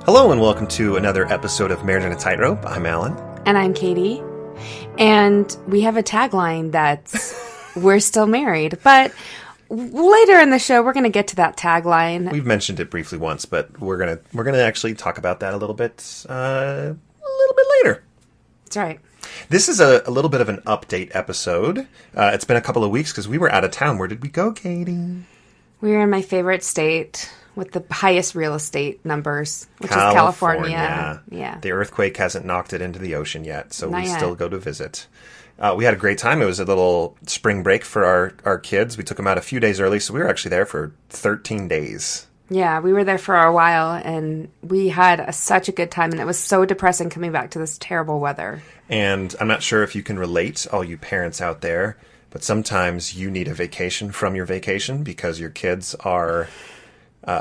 Hello and welcome to another episode of Marriage on a Tightrope. I'm Allan. And I'm Katie. And we have a tagline that's, we're still married. But later in the show, we're going to get to that tagline. We've mentioned it briefly once, but we're gonna actually talk about that a little bit later. That's right. This is a little bit of an update episode. It's been a couple of weeks because we were out of town. Where did we go, Katie? We were in my favorite state with the highest real estate numbers, which is California. Yeah. The earthquake hasn't knocked it into the ocean yet, so Not we yet. still go to visit. We had a great time. It was a little spring break for our kids. We took them out a few days early, so we were actually there for 13 days. Yeah, we were there for a while, and we had such a good time, and it was so depressing coming back to this terrible weather. And I'm not sure if you can relate, all you parents out there, but sometimes you need a vacation from your vacation because your kids are...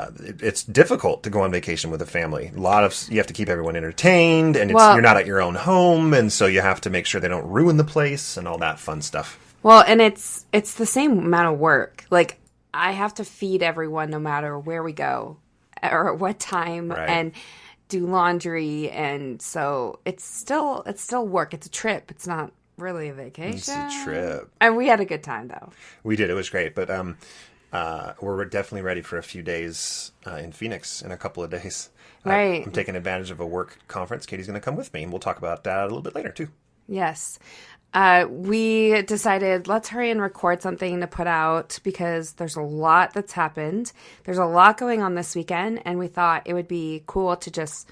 it's difficult to go on vacation with a family. You have to keep everyone entertained, and you're not at your own home, and so you have to make sure they don't ruin the place and all that fun stuff. Well, and it's the same amount of work. Like, I have to feed everyone no matter where we go or at what time, Right. and do laundry, and so it's still work. It's a trip. It's not really a vacation. It's a trip. And we had a good time though. We did. It was great, but we're definitely ready for a few days in Phoenix in a couple of days. Right. I'm taking advantage of a work conference. Katie's going to come with me, and we'll talk about that a little bit later, too. Yes. We decided let's hurry and record something to put out because there's a lot that's happened. There's a lot going on this weekend, and we thought it would be cool to just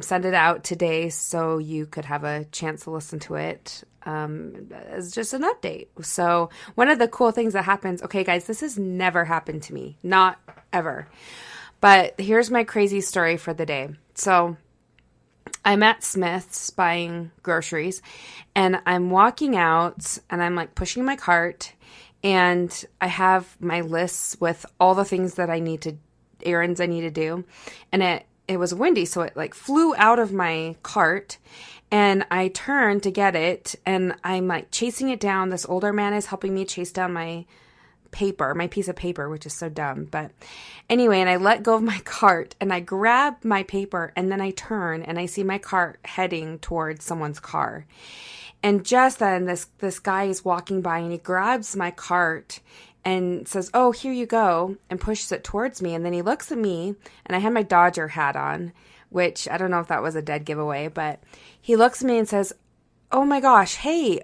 send it out today so you could have a chance to listen to it as just an update. So one of the cool things that happens, okay, guys, this has never happened to me, not ever. But here's my crazy story for the day. So I'm at Smith's buying groceries, and I'm walking out, and I'm like pushing my cart, and I have my lists with all the things that errands I need to do, and it was windy, so it like flew out of my cart, and I turned to get it, and I'm like chasing it down. This older man is helping me chase down my piece of paper, which is so dumb. But anyway, and I let go of my cart, and I grab my paper, and then I turn, and I see my cart heading towards someone's car. And just then, this guy is walking by, and he grabs my cart and says, "Oh, here you go," and pushes it towards me. And then he looks at me, and I had my Dodger hat on, which I don't know if that was a dead giveaway, but he looks at me and says, "Oh my gosh, hey,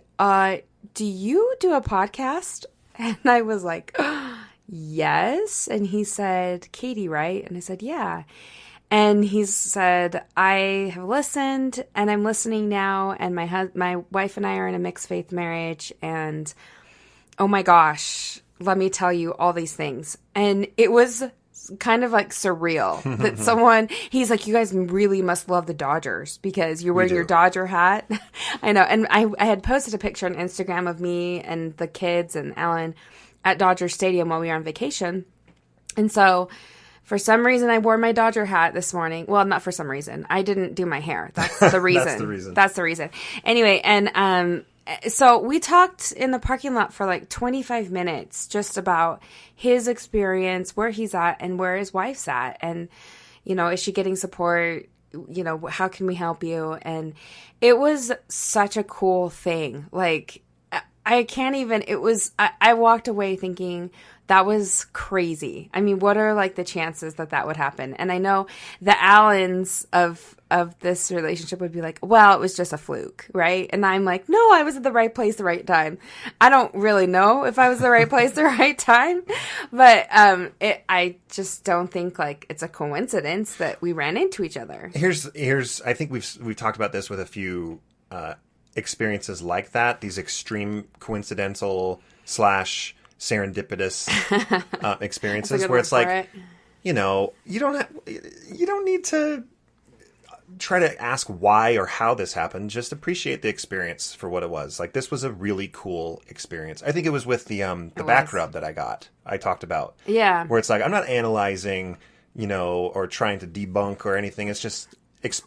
do you do a podcast?" And I was like, "Yes." And he said, "Katie, right?" And I said, "Yeah." And he said, "I have listened, and I'm listening now, and my wife and I are in a mixed faith marriage, and oh my gosh, let me tell you all these things." And it was kind of like surreal that he's like, "You guys really must love the Dodgers because you're wearing your Dodger hat." I know. And I had posted a picture on Instagram of me and the kids and Allan at Dodger Stadium while we were on vacation. And so for some reason, I wore my Dodger hat this morning. Well, not for some reason. I didn't do my hair. That's the reason. That's the reason. Anyway, and so we talked in the parking lot for like 25 minutes just about his experience, where he's at and where his wife's at. And, is she getting support? How can we help you? And it was such a cool thing. Like, I can't even, I walked away thinking that was crazy. I mean, what are like the chances that would happen? And I know the Allans of this relationship would be like, "Well, it was just a fluke," right? And I'm like, "No, I was at the right place, the right time." I don't really know if I was the right place, the right time, but I just don't think like it's a coincidence that we ran into each other. Here's I think we've talked about this with a few experiences like that. These extreme coincidental / serendipitous experiences where it's like, you don't need to try to ask why or how this happened. Just appreciate the experience for what it was. Like, this was a really cool experience. I think it was with the back rub that I talked about. Yeah. Where it's like, I'm not analyzing, or trying to debunk or anything. It's just...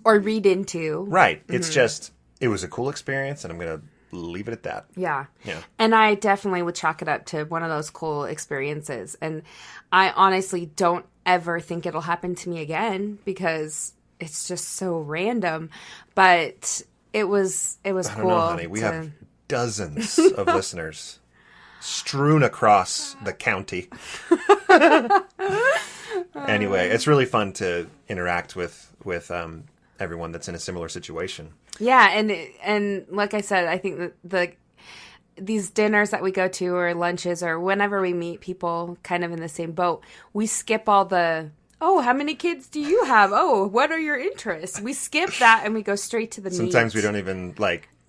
or read into. Right. Mm-hmm. It's just, it was a cool experience, and I'm going to leave it at that. Yeah. And I definitely would chalk it up to one of those cool experiences. And I honestly don't ever think it'll happen to me again because it's just so random, but it was I cool. don't know, honey. We have dozens of listeners strewn across the county. Anyway, it's really fun to interact with everyone that's in a similar situation. Yeah, and like I said, I think that these dinners that we go to or lunches or whenever we meet people kind of in the same boat, we skip all the, oh, how many kids do you have? Oh, what are your interests? We skip that and we go straight to the meat. Sometimes we don't even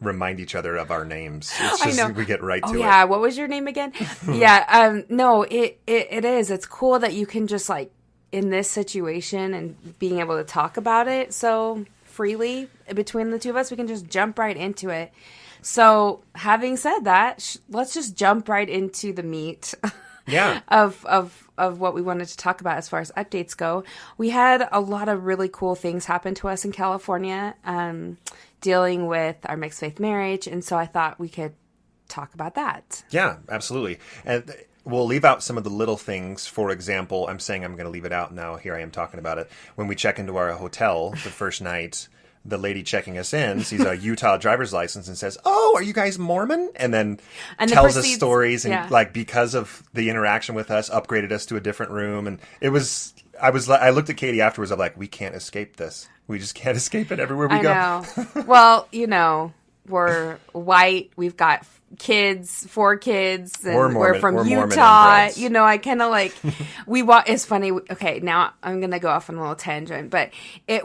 remind each other of our names. It's just, I know. We get right to it. Yeah, what was your name again? Yeah, no, it is. It's cool that you can just in this situation and being able to talk about it so freely between the two of us, we can just jump right into it. So, having said that, let's just jump right into the meat. Yeah. of what we wanted to talk about as far as updates go. We had a lot of really cool things happen to us in California, dealing with our mixed faith marriage, and so I thought we could talk about that. Yeah, absolutely. And we'll leave out some of the little things. For example, I'm saying I'm going to leave it out now. Here I am talking about it. When we check into our hotel the first night, the lady checking us in sees a Utah driver's license and says, "Oh, are you guys Mormon?" And then tells us stories and because of the interaction with us, upgraded us to a different room. And I looked at Katie afterwards. I'm like, we can't escape this. We just can't escape it everywhere we go. I know. Well, we're white. We've got kids, 4 kids, and we're from Utah. I kind of it's funny. Okay, now I'm going to go off on a little tangent, but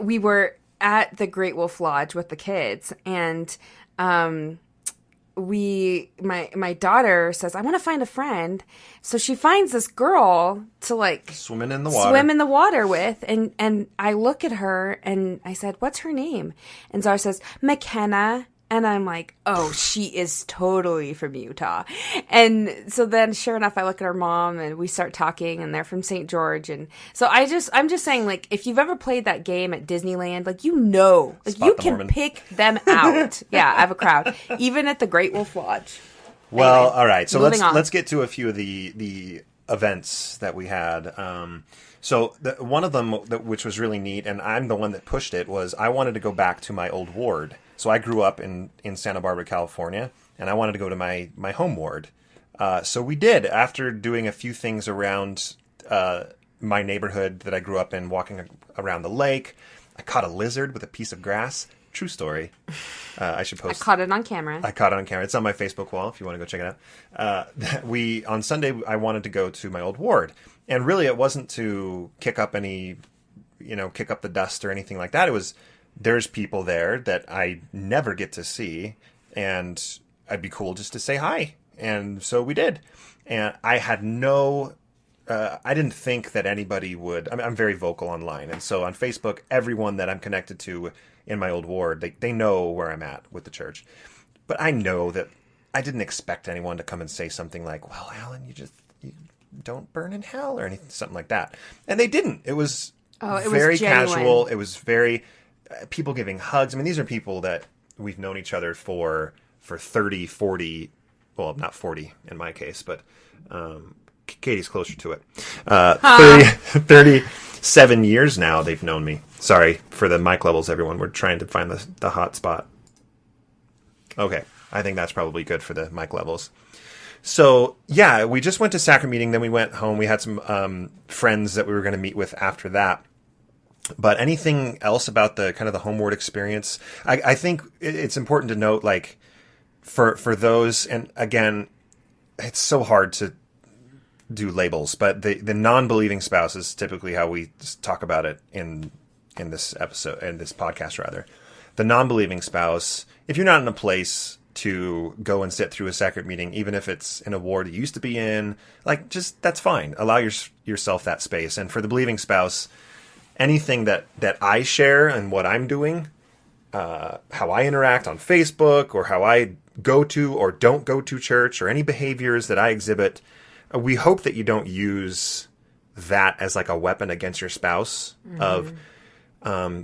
we were at the Great Wolf Lodge with the kids, and my daughter says, I want to find a friend. So she finds this girl to swim in the water with, and I look at her and I said, what's her name? And Zara says, McKenna. And I'm like, oh, she is totally from Utah. And so then, sure enough, I look at her mom and we start talking, and they're from St. George. And so I'm just saying, if you've ever played that game at Disneyland, you can Mormon. pick them out. Yeah, I have a crowd, even at the Great Wolf Lodge. Well, anyway, all right. So let's get to a few of the events that we had. So one of them, which was really neat, and I'm the one that pushed it, was I wanted to go back to my old ward. So I grew up in Santa Barbara, California, and I wanted to go to my home ward. So we did, after doing a few things around my neighborhood that I grew up in, walking around the lake. I caught a lizard with a piece of grass. True story. I should post. I caught it on camera. It's on my Facebook wall if you want to go check it out. On Sunday, I wanted to go to my old ward. And really, it wasn't to kick up the dust or anything like that. It was, there's people there that I never get to see, and I'd be cool just to say hi. And so we did. And I had I didn't think that anybody would. I'm very vocal online. And so on Facebook, everyone that I'm connected to in my old ward, they know where I'm at with the church. But I know that I didn't expect anyone to come and say something like, well, Alan, you don't burn in hell or anything, something like that. And they didn't. It was very casual. It was very people giving hugs. I mean, these are people that we've known each other for 30, 40, well, not 40 in my case, but Katie's closer to it. 37 years now they've known me. Sorry for the mic levels, everyone. We're trying to find the hot spot. Okay, I think that's probably good for the mic levels. So, yeah, we just went to sacrament meeting, then we went home. We had some friends that we were going to meet with after that. But anything else about the kind of the homeward experience? I think it's important to note, for those, and again, it's so hard to do labels, but the non-believing spouse is typically how we talk about it in this episode, in this podcast rather. The non-believing spouse, if you're not in a place to go and sit through a sacrament meeting, even if it's in a ward you used to be in, that's fine. Allow yourself that space. And for the believing spouse, anything that I share and what I'm doing, how I interact on Facebook, or how I go to or don't go to church, or any behaviors that I exhibit, we hope that you don't use that as a weapon against your spouse. Mm-hmm.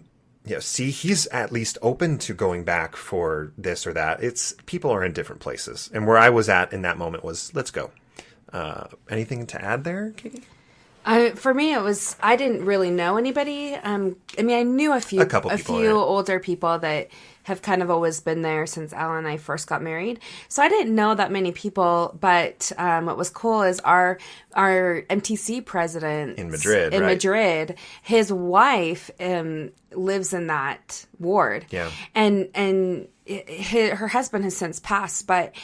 See, he's at least open to going back for this or that. People are in different places. And where I was at in that moment was, let's go. Anything to add there, Katie? For me, it was, I didn't really know anybody. I mean, I knew a few older people that have kind of always been there since Alan and I first got married. So I didn't know that many people, but what was cool is our MTC president in Madrid, Madrid, his wife lives in that ward. Yeah. And her husband has since passed, but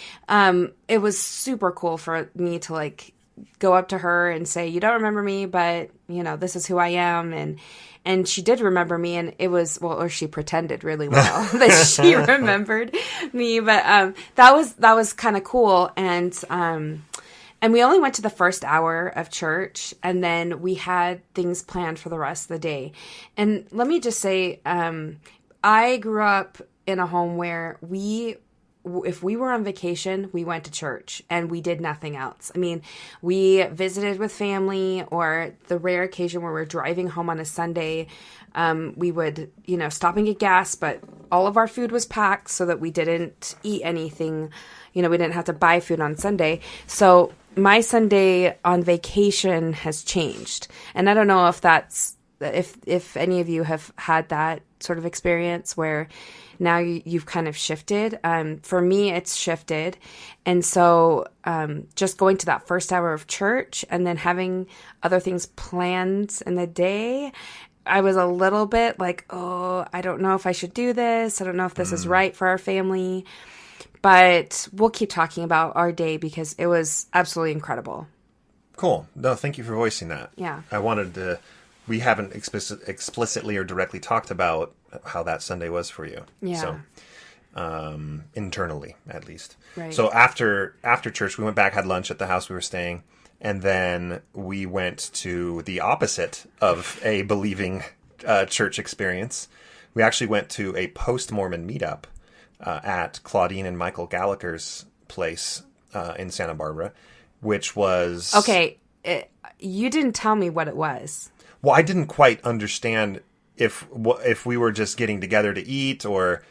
it was super cool for me to like go up to her and say, you don't remember me, but you know, this is who I am. And she did remember me, and it was, well, or she pretended really well that she remembered me, but that was kind of cool. And we only went to the first hour of church, and then we had things planned for the rest of the day. And let me just say, I grew up in a home where if we were on vacation, we went to church and we did nothing else. I mean, we visited with family, or the rare occasion where we're driving home on a Sunday, we would, stop and get gas, but all of our food was packed so that we didn't eat anything. We didn't have to buy food on Sunday. So my Sunday on vacation has changed. And I don't know if any of you have had that sort of experience where now you've kind of shifted. For me, it's shifted. And so just going to that first hour of church and then having other things planned in the day, I was a little bit like, oh, I don't know if I should do this. I don't know if this is right for our family. But we'll keep talking about our day because it was absolutely incredible. Cool. No, thank you for voicing that. Yeah. We haven't explicitly or directly talked about how that Sunday was for you. Yeah. So, internally, at least. Right. So after church, we went back, had lunch at the house we were staying, and then we went to the opposite of a believing church experience. We actually went to a post-Mormon meetup at Claudine and Michael Gallagher's place in Santa Barbara, which was... Okay, you didn't tell me what it was. Well, I didn't quite understand if we were just getting together to eat, or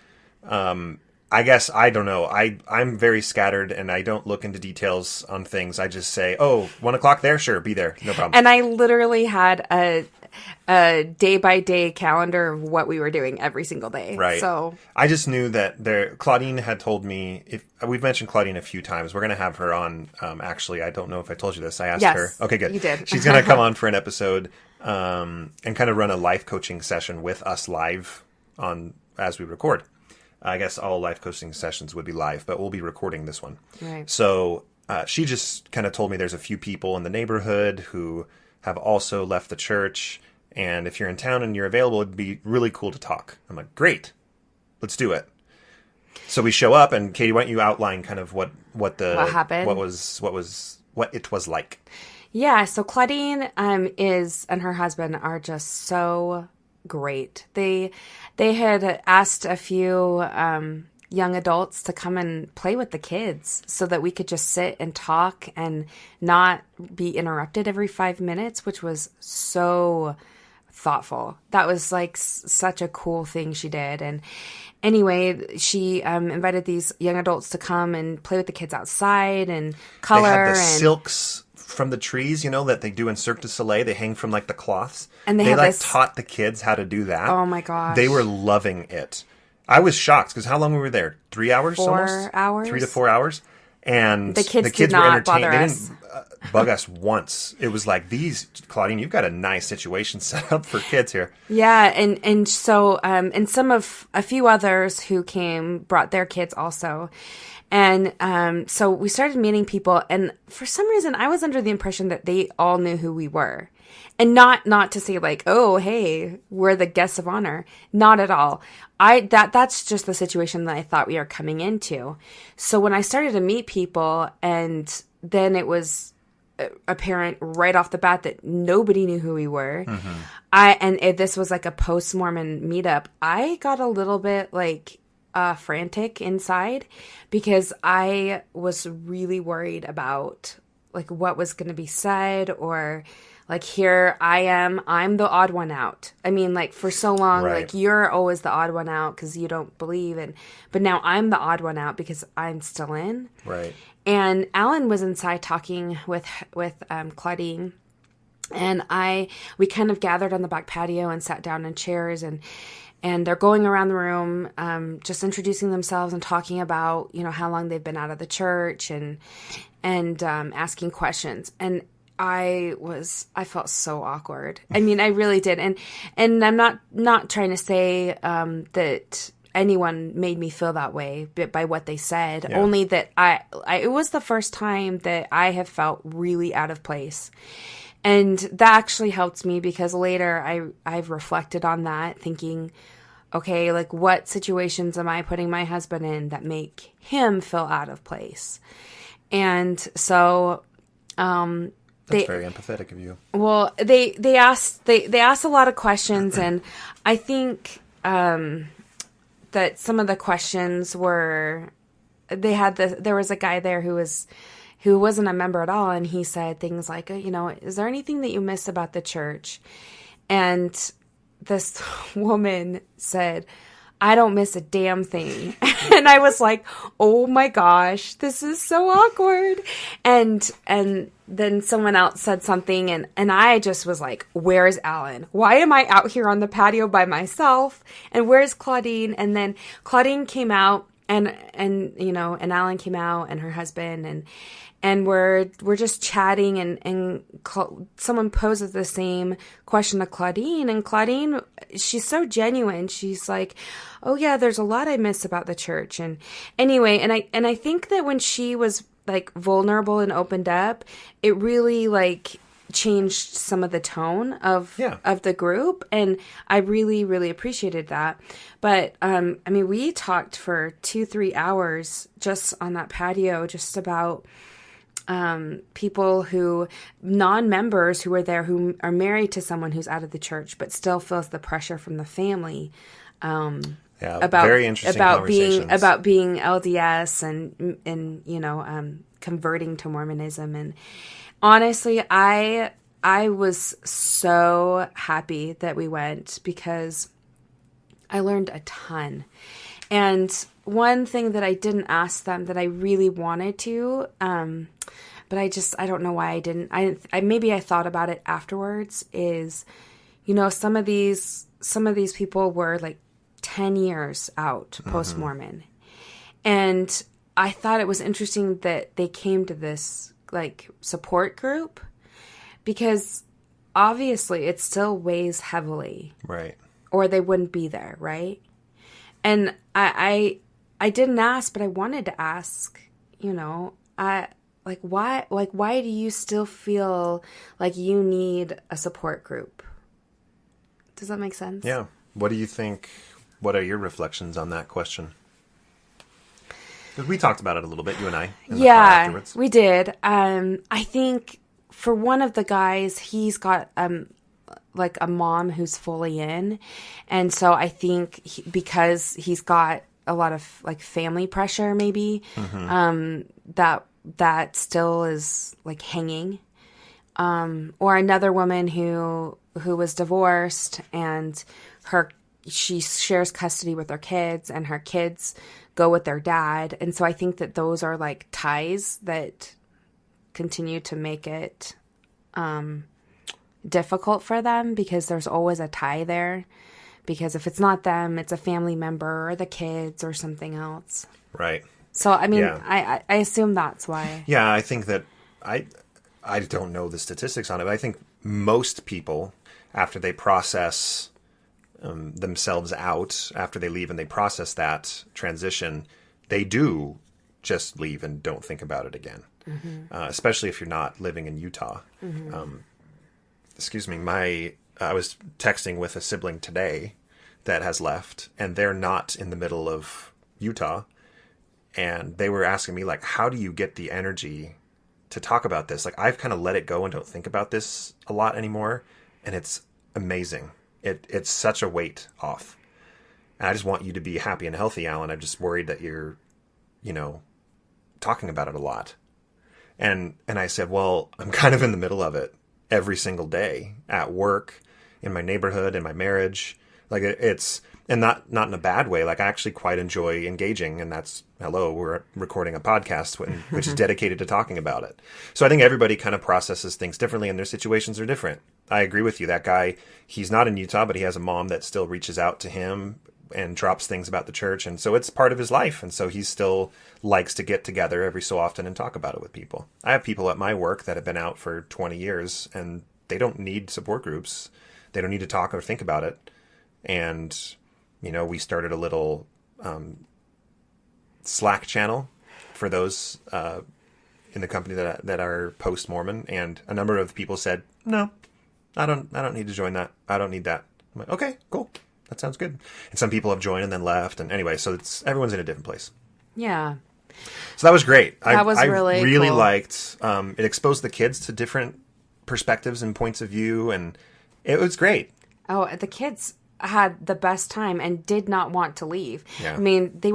I guess, I don't know. I'm very scattered and I don't look into details on things. I just say, 1:00 there? Sure, be there. No problem. And I literally had a day-by-day calendar of what we were doing every single day. Right. So I just knew that Claudine had told me, we've mentioned Claudine a few times. We're going to have her on. Actually, I don't know if I told you this. I asked her. Okay, good. You did. She's going to come on for an episode and kind of run a life coaching session with us live as we record. I guess all life coaching sessions would be live, but we'll be recording this one. Right. So she just kind of told me there's a few people in the neighborhood who have also left the church, and if you're in town and you're available, it'd be really cool to talk. I'm like, great, let's do it. So we show up, and Katie, why don't you outline kind of what happened, what it was like? Yeah, so Claudine and her husband are just so great. They had asked a few young adults to come and play with the kids so that we could just sit and talk and not be interrupted every 5 minutes, which was so thoughtful. That was like such a cool thing she did. And anyway, she invited these young adults to come and play with the kids outside and color. They had the silks from the trees, that they do in Cirque du Soleil. They hang from like the cloths. And they taught the kids how to do that. Oh my gosh. They were loving it. I was shocked because how long were we there? 3 hours? 4 hours. 3 to 4 hours. And the kids did not were entertained. Bother they us. didn't bug us once. It was like, Claudine, you've got a nice situation set up for kids here. Yeah, and so and a few others who came brought their kids also. And so we started meeting people, and for some reason I was under the impression that they all knew who we were. And not to say like, oh, hey, we're the guests of honor. Not at all. That's just the situation that I thought we were coming into. So when I started to meet people, and then it was apparent right off the bat that nobody knew who we were. Mm-hmm. This was like a post-Mormon meetup. I got a little bit like frantic inside because I was really worried about like what was going to be said, or like, here I am, I'm the odd one out. I mean, like, for so long, right. Like, you're always the odd one out because you don't believe in. But now I'm the odd one out because I'm still in. Right. And Alan was inside talking with Claudine. And we kind of gathered on the back patio and sat down in chairs, and they're going around the room, just introducing themselves and talking about, how long they've been out of the church, and asking questions. And I felt so awkward. I mean, I really did. And I'm not trying to say, that anyone made me feel that way by what they said, only that it was the first time that I have felt really out of place. And that actually helped me, because later I've reflected on that, thinking, okay, like, what situations am I putting my husband in that make him feel out of place? And so, that's very empathetic of you. Well, they asked a lot of questions, and I think that some of the questions were, there was a guy there who wasn't a member at all, and he said things like, is there anything that you miss about the church? And this woman said, I don't miss a damn thing. And I was like, oh my gosh, this is so awkward. And then someone else said something, and I just was like, where's Allan? Why am I out here on the patio by myself? And where's Claudine? And then Claudine came out, and Allan came out, and her husband, and we're just chatting, and someone poses the same question to Claudine, and Claudine, she's so genuine. She's like, oh yeah, there's a lot I miss about the church. And anyway, and I think that when she was like vulnerable and opened up, it really like changed some of the tone of the group, and I really, really appreciated that. But I mean, we talked for 2-3 hours just on that patio, just about people non-members who are there, who are married to someone who's out of the church, but still feels the pressure from the family. Very interesting conversations. About being LDS and converting to Mormonism. And honestly, I was so happy that we went, because I learned a ton. And one thing that I didn't ask them that I really wanted to, but I don't know why I didn't. Maybe I thought about it afterwards, is, some of these people were like 10 years out post-Mormon. And I thought it was interesting that they came to this like support group, because obviously it still weighs heavily. Right. Or they wouldn't be there, right? And I didn't ask, but I wanted to ask, why do you still feel like you need a support group? Does that make sense? Yeah. What do you think? What are your reflections on that question? Because we talked about it a little bit, you and I. In the car afterwards. We did. I think for one of the guys, he's got like a mom who's fully in, and so I think because he's got a lot of like family pressure, maybe that still is like hanging. Or another woman who was divorced, and she shares custody with her kids, and her kids go with their dad. And so I think that those are like ties that continue to make it difficult for them, because there's always a tie there. Because if it's not them, it's a family member or the kids or something else. Right. So, I mean, I assume that's why. Yeah, I think that I don't know the statistics on it, but I think most people, after they process themselves out, after they leave and they process that transition, they do just leave and don't think about it again. Especially if you're not living in Utah. Excuse me, I was texting with a sibling today that has left, and they're not in the middle of Utah. And they were asking me, like, how do you get the energy to talk about this? Like, I've kind of let it go and don't think about this a lot anymore. And it's amazing. It's such a weight off. And I just want you to be happy and healthy, Allan. I'm just worried that you're, talking about it a lot. And I said, well, I'm kind of in the middle of it every single day, at work, in my neighborhood, in my marriage. Like, it's And not in a bad way. Like, I actually quite enjoy engaging, and we're recording a podcast which is dedicated to talking about it. So I think everybody kind of processes things differently, and their situations are different. I agree with you. That guy, he's not in Utah, but he has a mom that still reaches out to him and drops things about the church. And so it's part of his life. And so he still likes to get together every so often and talk about it with people. I have people at my work that have been out for 20 years, and they don't need support groups. They don't need to talk or think about it. And, we started a little Slack channel for those in the company that are post-Mormon. And a number of people said, no, I don't need to join that. I don't need that. I'm like, okay, cool. That sounds good. And some people have joined and then left. And anyway, so everyone's in a different place. Yeah. So that was great. I really cool. liked, it exposed the kids to different perspectives and points of view. And it was great. Oh, the kids had the best time and did not want to leave. Yeah. They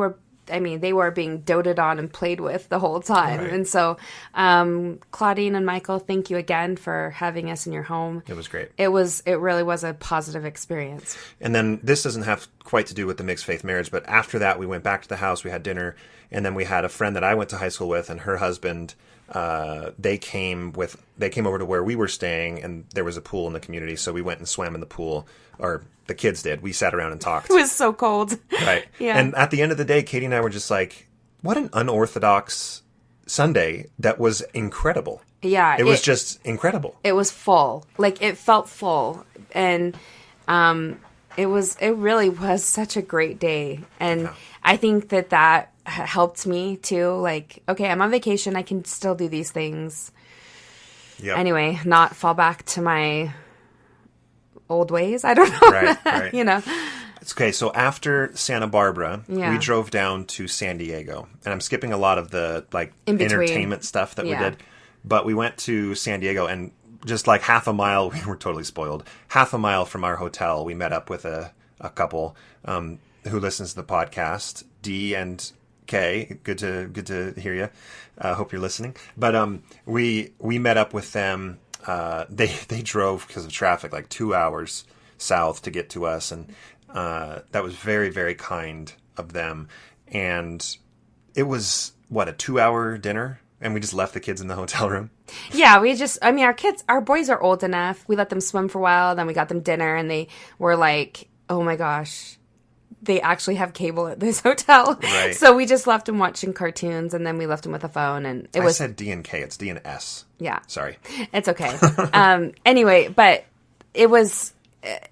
were being doted on and played with the whole time. Right. And so, Claudine and Michael, thank you again for having us in your home. It was great. It really was a positive experience. And then this doesn't have quite to do with the mixed faith marriage, but after that, we went back to the house, we had dinner, and then we had a friend that I went to high school with, and her husband, they came over to where we were staying, and there was a pool in the community, so we went and swam in the pool, or the kids did. We sat around and talked. It was so cold. Right. Yeah. And at the end of the day, Katie and I were just like, what an unorthodox Sunday that was incredible. Yeah. It was just incredible. It was full. Like, it felt full. And it really was such a great day. And yeah. I think that helped me too. Like, okay, I'm on vacation. I can still do these things. Yep. Anyway, not fall back to my old ways. I don't know. Right. It's okay. So after Santa Barbara, we drove down to San Diego, and I'm skipping a lot of the entertainment stuff that we did, but we went to San Diego, and just like half a mile, we were totally spoiled. Half a mile from our hotel, we met up with a couple who listens to the podcast, D and K. Good to hear you. Hope you're listening. But we met up with them. They drove because of traffic like 2 hours south to get to us, and that was very, very kind of them. And it was a 2-hour dinner, and we just left the kids in the hotel room. Yeah, our boys are old enough. We let them swim for a while, then we got them dinner, and they were like, oh my gosh, they actually have cable at this hotel. Right. So we just left them watching cartoons, and then we left them with a phone, and I said D and K, it's D and S. Yeah. Sorry. It's okay. Anyway, but it was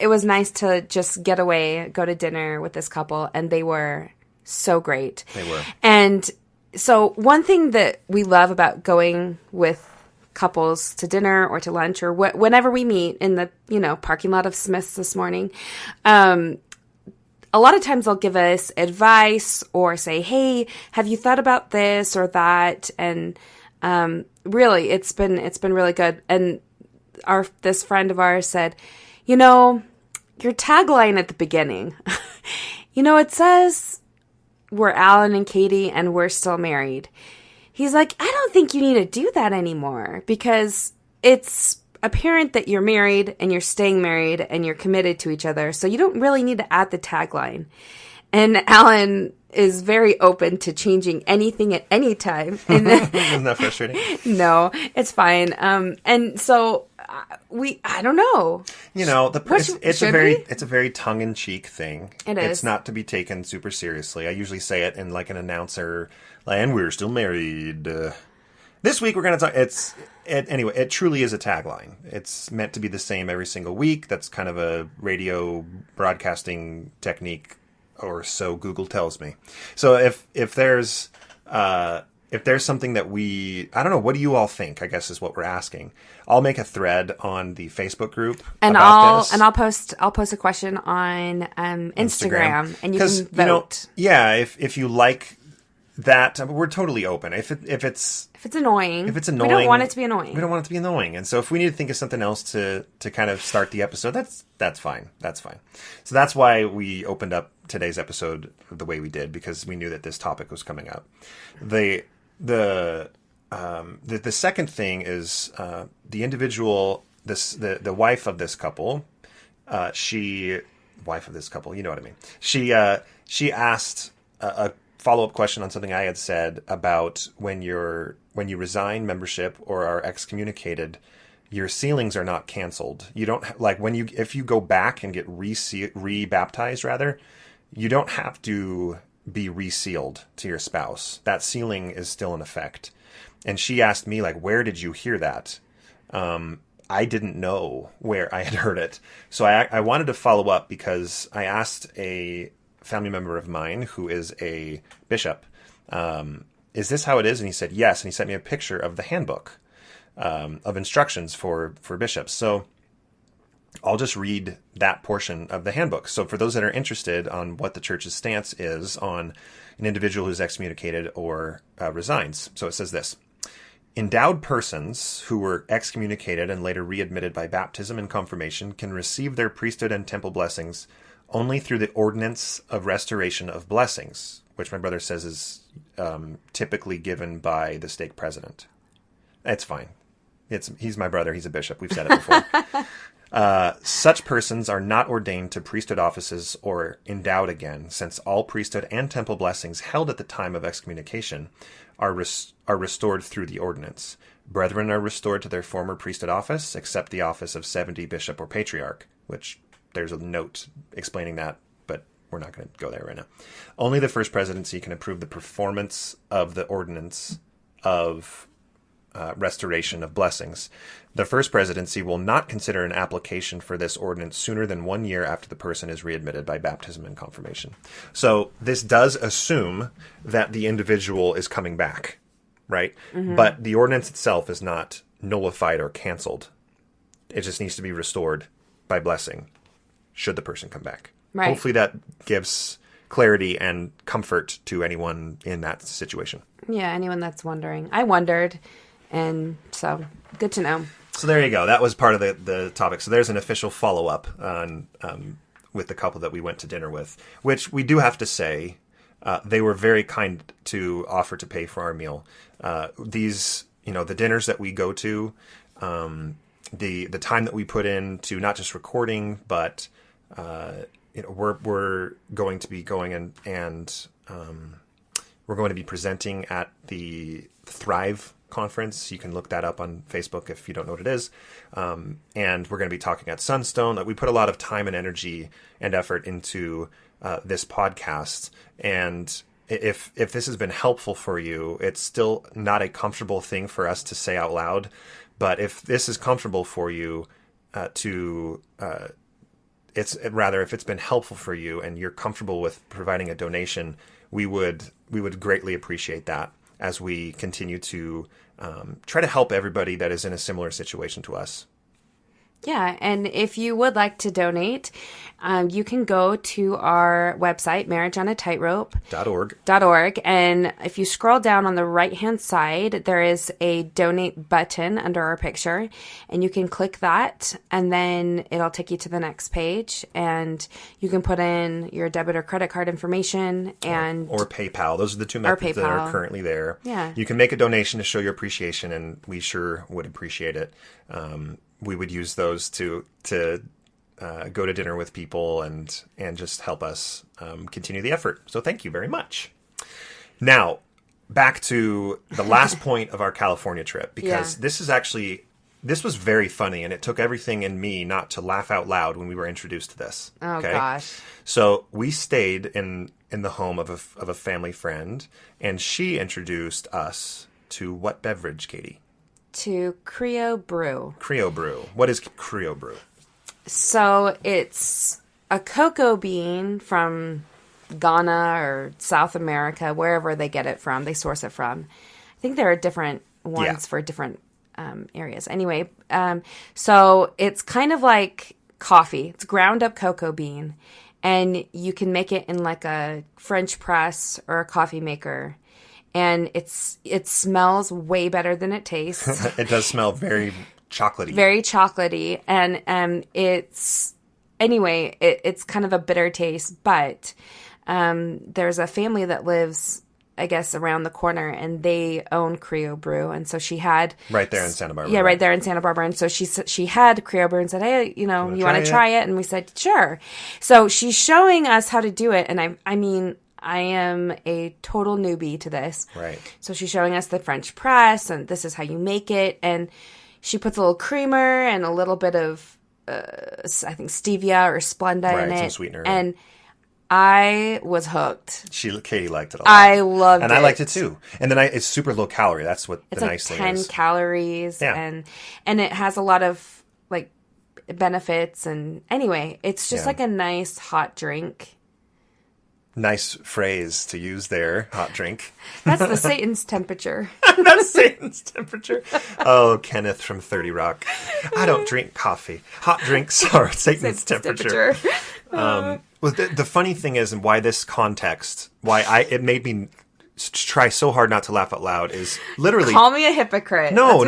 nice to just get away, go to dinner with this couple, and they were so great. They were. And so one thing that we love about going with couples to dinner or to lunch or whenever we meet in the, parking lot of Smith's this morning, a lot of times they'll give us advice or say, hey, have you thought about this or that? And really, it's been really good. And this friend of ours said, your tagline at the beginning, it says we're Allan and Katie and we're still married. He's like, I don't think you need to do that anymore because it's apparent that you're married and you're staying married and you're committed to each other. So you don't really need to add the tagline. And Allan is very open to changing anything at any time. Isn't that frustrating? No, it's fine. And so I don't know. It's a very tongue-in-cheek thing. It is. It's not to be taken super seriously. I usually say it in like an announcer, and we're still married. This week we're going to talk. Anyway, it truly is a tagline. It's meant to be the same every single week. That's kind of a radio broadcasting technique, or so Google tells me. So if there's something that I don't know, what do you all think? I guess is what we're asking. I'll make a thread on the Facebook group about this. I'll post a question on Instagram, and you can vote. If you like that, we're totally open. If it's annoying, we don't want it to be annoying. We don't want it to be annoying. And so if we need to think of something else to kind of start the episode, that's fine. That's fine. So that's why we opened up today's episode the way we did, because we knew that this topic was coming up. The second thing is the individual, the wife of this couple. She wife of this couple. You know what I mean. She asked a follow-up question on something I had said about when you resign membership or are excommunicated, your sealings are not canceled. You don't like if you go back and get re-baptized rather, you don't have to be resealed to your spouse. That sealing is still in effect. And she asked me, like, where did you hear that? I didn't know where I had heard it. So I wanted to follow up because I asked a family member of mine who is a bishop, is this how it is? And he said, yes. And he sent me a picture of the handbook of instructions for bishops. So I'll just read that portion of the handbook. So for those that are interested on what the church's stance is on an individual who's excommunicated or resigns. So it says this: endowed persons who were excommunicated and later readmitted by baptism and confirmation can receive their priesthood and temple blessings only through the ordinance of restoration of blessings, which my brother says is typically given by the stake president. It's fine. He's my brother. He's a bishop. We've said it before. Such persons are not ordained to priesthood offices or endowed again, since all priesthood and temple blessings held at the time of excommunication are restored through the ordinance. Brethren are restored to their former priesthood office, except the office of 70 bishop or patriarch, which there's a note explaining that, but we're not going to go there right now. Only the first presidency can approve the performance of the ordinance of restoration of blessings. The first presidency will not consider an application for this ordinance sooner than 1 year after the person is readmitted by baptism and confirmation. So this does assume that the individual is coming back, right? Mm-hmm. But the ordinance itself is not nullified or canceled. It just needs to be restored by blessing should the person come back. Right. Hopefully that gives clarity and comfort to anyone in that situation. Yeah, anyone that's wondering. I wondered, and so good to know. So there you go. That was part of the topic. So there's an official follow-up on with the couple that we went to dinner with, which we do have to say, they were very kind to offer to pay for our meal. These, the dinners that we go to, the time that we put into not just recording, but we're going to be going and we're going to be presenting at the Thrive conference. You can look that up on Facebook if you don't know what it is. And we're going to be talking at Sunstone. We put a lot of time and energy and effort into this podcast. And if this has been helpful for you, it's still not a comfortable thing for us to say out loud. But if this is comfortable for you if it's been helpful for you and you're comfortable with providing a donation, we would greatly appreciate that as we continue to try to help everybody that is in a similar situation to us. Yeah, and if you would like to donate, you can go to our website, marriageonatightrope.org. And if you scroll down on the right-hand side, there is a donate button under our picture, and you can click that, and then it'll take you to the next page, and you can put in your debit or credit card information or PayPal. Those are the two methods that are currently there. Yeah. You can make a donation to show your appreciation, and we sure would appreciate it. We would use those to go to dinner with people and just help us continue the effort. So thank you very much. Now, back to the last point of our California trip, because this was very funny, and it took everything in me not to laugh out loud when we were introduced to this. Oh, gosh. So we stayed in the home of a family friend, and she introduced us to what beverage, Katie? To Creo Brew. Creo Brew. What is Creo Brew? So it's a cocoa bean from Ghana or South America, wherever they get it from, they source it from. I think there are different ones for different areas. Anyway, so it's kind of like coffee. It's ground up cocoa bean, and you can make it in like a French press or a coffee maker. And it smells way better than it tastes. It does smell very chocolatey. Very chocolatey. And it's kind of a bitter taste. But there's a family that lives I guess, around the corner, and they own Creo Brew. And so she had... Right there in Santa Barbara. Yeah, right there in Santa Barbara. And so she had Creo Brew and said, hey, you want to try it? And we said, sure. So she's showing us how to do it. And I mean, I am a total newbie to this. Right. So she's showing us the French press, and this is how you make it. And she puts a little creamer and a little bit of, I think, stevia or Splenda in it. Some sweetener. And I was hooked. Katie liked it a lot. I loved it. And I liked it too. And then it's super low calorie. That's what the nice thing is. 10 calories. Yeah. And it has a lot of like benefits. And anyway, it's just like a nice hot drink. Nice phrase to use there, hot drink. That's the Satan's temperature. That's Satan's temperature. Oh, Kenneth from 30 Rock. I don't drink coffee. Hot drinks are Satan's temperature. Well, the funny thing is, and why this context, it made me try so hard not to laugh out loud, is literally... Call me a hypocrite. No.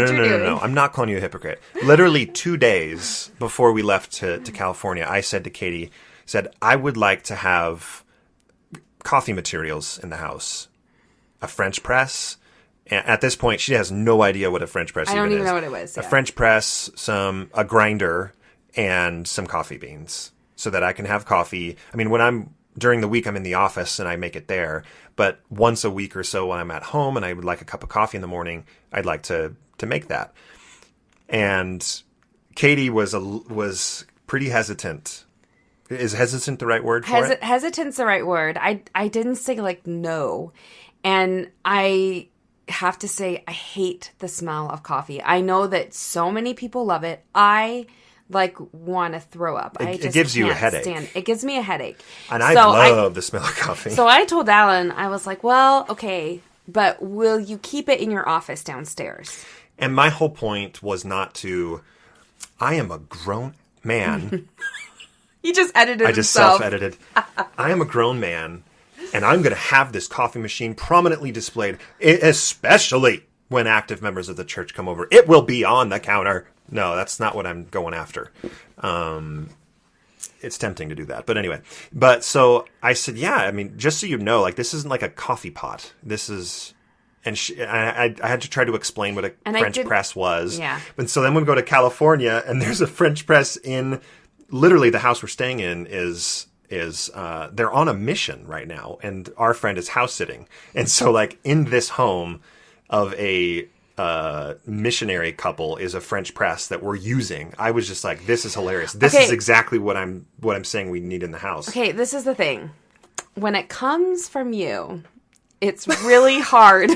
I'm not calling you a hypocrite. Literally 2 days before we left to California, I said to Katie, I would like to have coffee materials in the house. A French press. And at this point, she has no idea what a French press is. I don't even know what it was. A French press, a grinder, and some coffee beans so that I can have coffee. I mean, during the week, I'm in the office and I make it there. But once a week or so when I'm at home and I would like a cup of coffee in the morning, I'd like to make that. And Katie was pretty hesitant. Is hesitant the right word for it? Hesitant's the right word. I didn't say like no. And I have to say I hate the smell of coffee. I know that so many people love it. I want to throw up. It gives you a headache. It gives me a headache. And I love the smell of coffee. So I told Allan, I was like, well, okay, but will you keep it in your office downstairs? And my whole point was I am a grown man. He just edited I just himself. self-edited. I am a grown man, and I'm going to have this coffee machine prominently displayed, especially when active members of the church come over. It will be on the counter. No, that's not what I'm going after. It's tempting to do that. But anyway. So I said, yeah, I mean, just so you know, this isn't like a coffee pot. This is... And I had to try to explain what a French press was. Yeah. And so then we go to California, and there's a French press in... Literally, the house we're staying in is they're on a mission right now, and our friend is house sitting. And so, in this home of a missionary couple is a French press that we're using. I was just like, this is hilarious. This is exactly what I'm saying we need in the house. Okay, this is the thing. When it comes from you, it's really hard.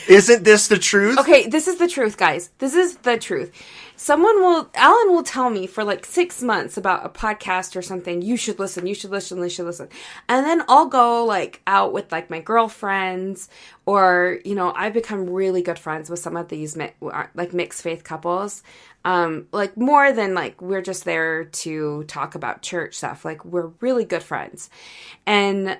Isn't this the truth? Okay, this is the truth, guys. This is the truth. Allan will tell me for 6 months about a podcast or something. You should listen. And then I'll go out with my girlfriends, or, I've become really good friends with some of these mixed faith couples. More than we're just there to talk about church stuff. We're really good friends. And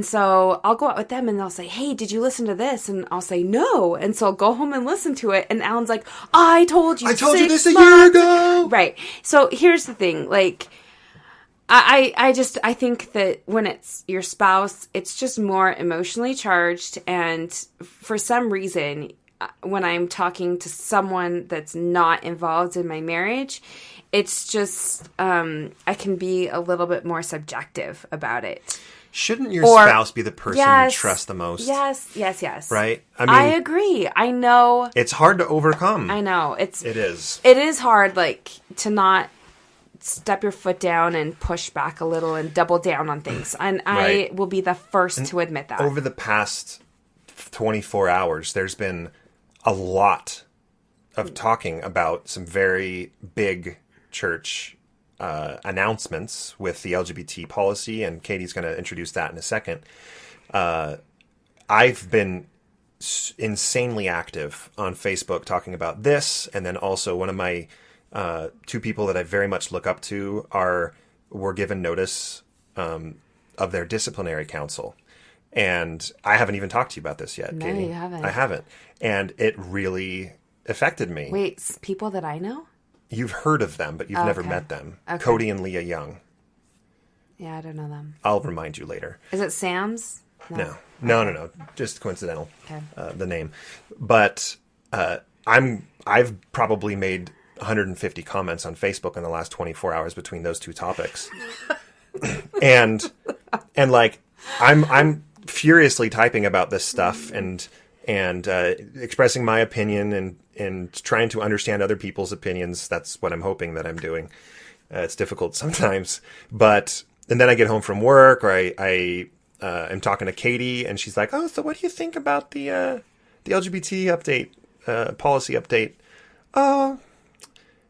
so I'll go out with them and they'll say, hey, did you listen to this? And I'll say, no. And so I'll go home and listen to it. And Allan's like, I told you this a year ago. Right. So here's the thing. I think that when it's your spouse, it's just more emotionally charged. And for some reason, when I'm talking to someone that's not involved in my marriage, it's just, I can be a little bit more subjective about it. Shouldn't your spouse be the person you trust the most? Yes. Right? I agree. I know. It's hard to overcome. I know. It is. It is hard, to not step your foot down and push back a little and double down on things. And right. I will be the first to admit that. Over the past 24 hours, there's been a lot of talking about some very big church announcements with the LGBT policy, and Katie's going to introduce that in a second. I've been insanely active on Facebook talking about this, and then also one of my two people that I very much look up to were given notice of their disciplinary council. And I haven't even talked to you about this yet, Katie. No, you haven't. I haven't. And it really affected me. Wait, people that I know? You've heard of them, but you've never met them. Okay. Cody and Leah Young. Yeah, I don't know them. I'll remind you later. Is it Sam's? No. Just coincidental. Okay. The name. But I've probably made 150 comments on Facebook in the last 24 hours between those two topics. and like I'm furiously typing about this stuff and expressing my opinion and trying to understand other people's opinions. That's what I'm hoping that I'm doing. It's difficult sometimes, and then I get home from work, or I am talking to Katie, and she's like, "Oh, so what do you think about the LGBT update, policy update?" "Oh,